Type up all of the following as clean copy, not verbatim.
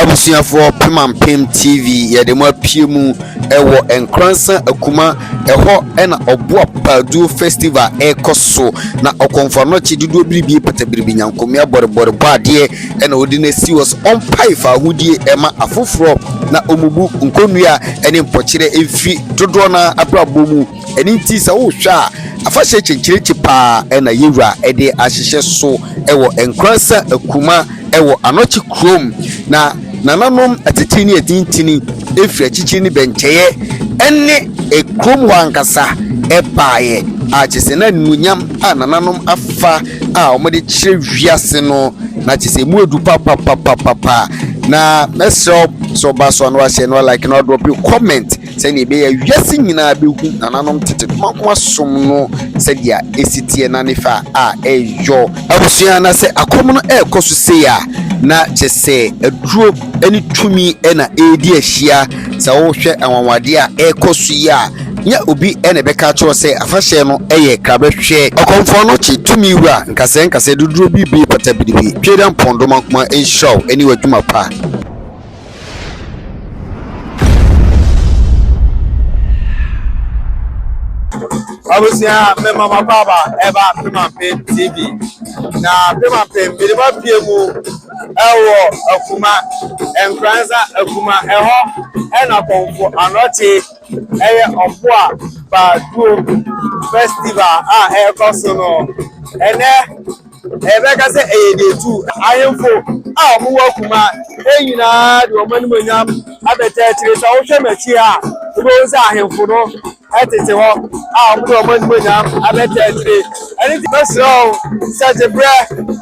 abusuafo Pemampem TV yɛde mo apie mu ɛwɔ Nkoranza Akuma ɛhɔ ɛna Oboabaduo festival ɛkɔso na Okomfo Anokye dodo biribi patabiribi nyankomia bɔrebɔre bɔadeɛ ɛna odi na si was on pai fa hudie ɛma afoforo na omubu nkonua ɛne mpɔkyere ɛfi dodo na abrabɔ mu ɛne nti sɛ wo hwɛ a afahye kyenkyerekye pa ɛna yewura ɛde ahyehyɛ so ɛwɔ Nkoranza Akuma ɛwɔ Anokye krom na nananom atetini adintini efiri akyikyi ni benkyeye enne ekrom wankasa ebaaye akyese na nunyam a nananom afa a omode kyire wiase no na kyese mu edu papa na mesro so baso no ahye no like no drop comment say na ebe ya wiase nyina behu nananom tete makoma som no say dia esitie na nefa a eyo abusua na say akom no ekoso say ya na kyese aduro ani tumi na edi ahia sa wo hwe anwanwade a ekoso ya nya obi ene beka cho say afahye no eye krabehwe Okomfo Anokye tumi wura nkase duduro bibi patabibi tweda mpondo makoma show ani wadwuma pa abusia me mama baba eba Pemampem TV na Pemampem bi ba pie mu ewo Akuma Nkoranza Akuma eho ena Okomfo Anokye Oboabaduo festival ekoso no ene ebeka se eyedetu ayemfo omuwa Akuma enyina de omanimonyam abeta tire so wo hwe machi a wo nza ahemfo no atete ho omudo omanimonyam abeta tire ani ti so sajebre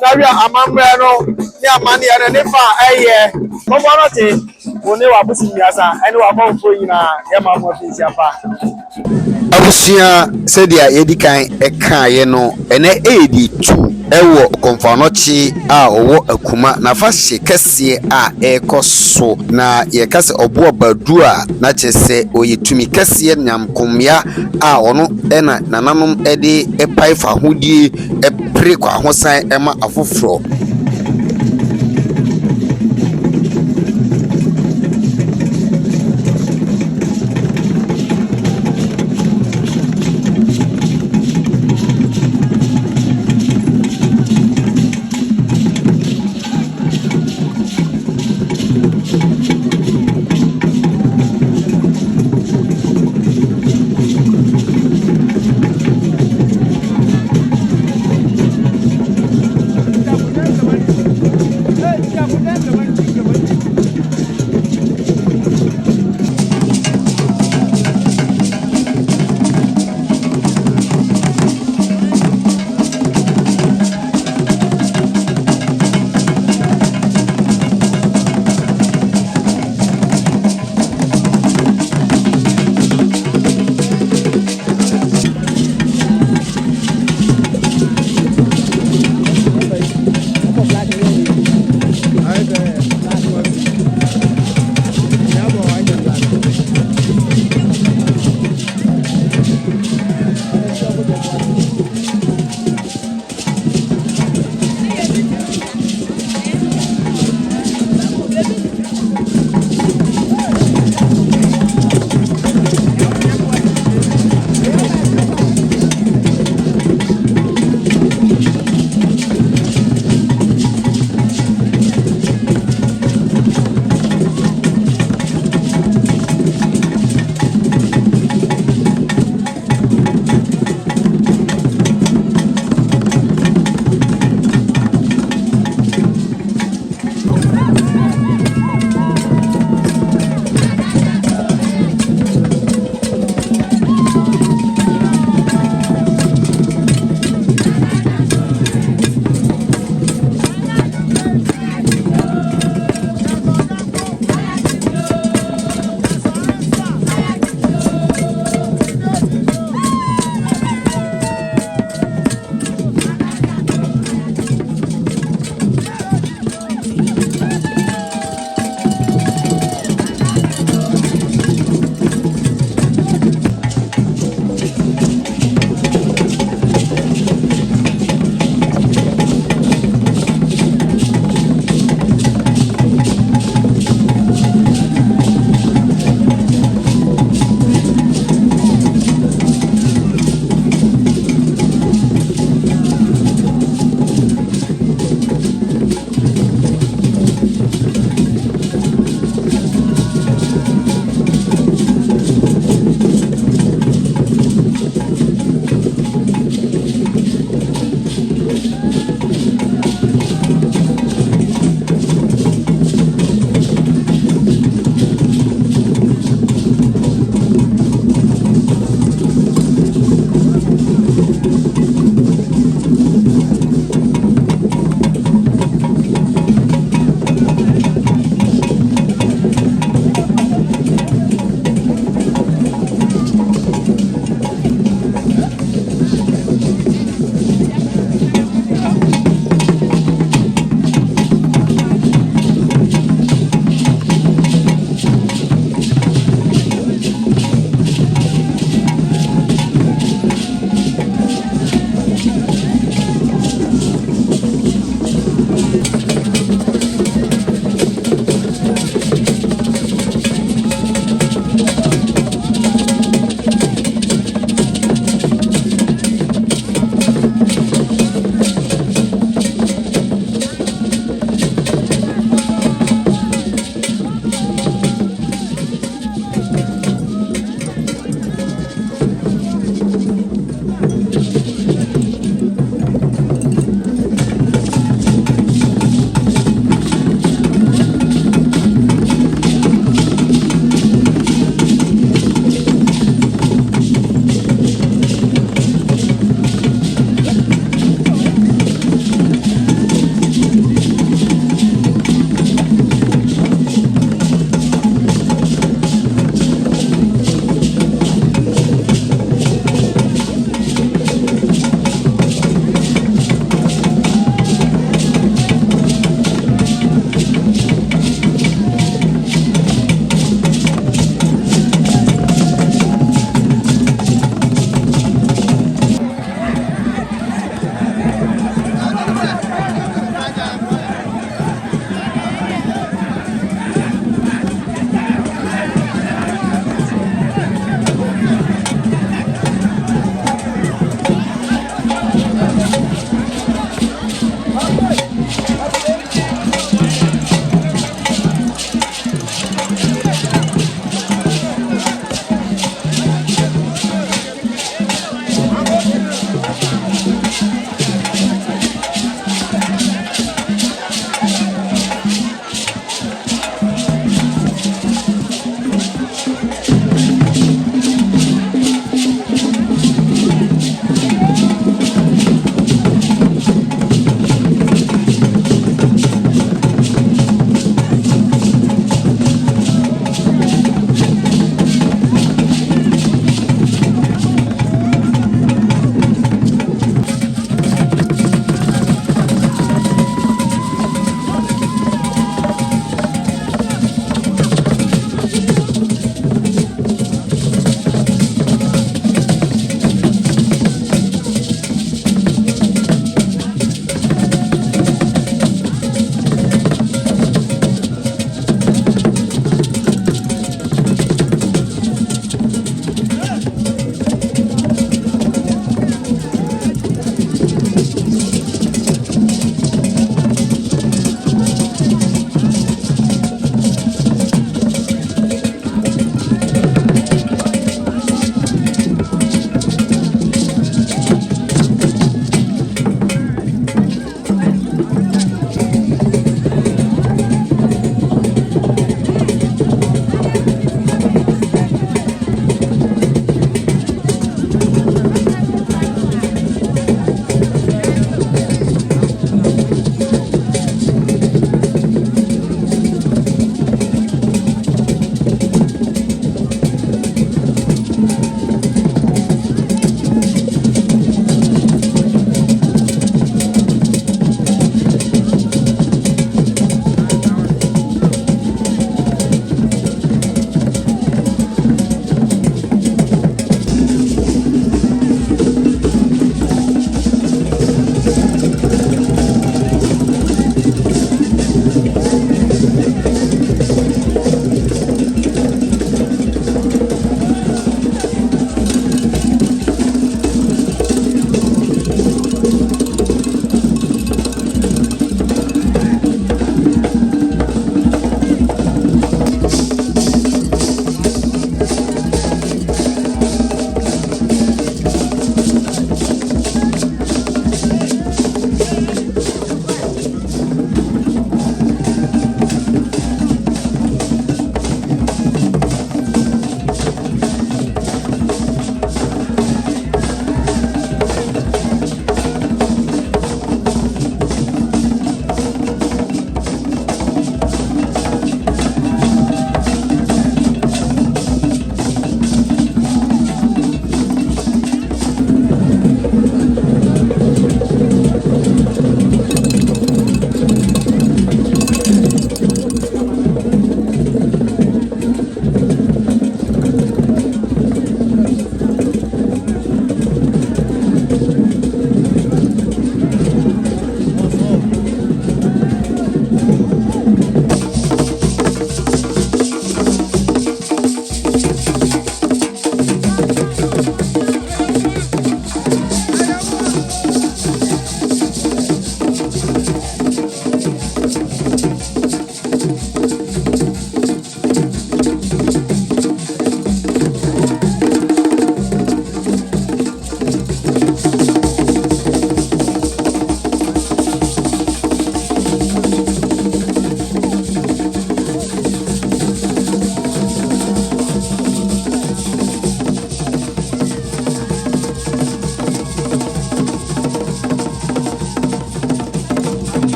saria amamre no ni amane ya ne fa eye Okomfo Anokye woni wa busi miasa ani wa Okomfo nyina ya mamu afisi apa abusia sedia yedikan ekaye no ene edi tu ewo Okomfo Anokye a owo Akuma na fahye kese a ekoso na ye kase Oboabaduo a na kyese oyetumi kese nyamkomia a ono ena nananom ede epai fa hodie epre kwa hosan ema afoforo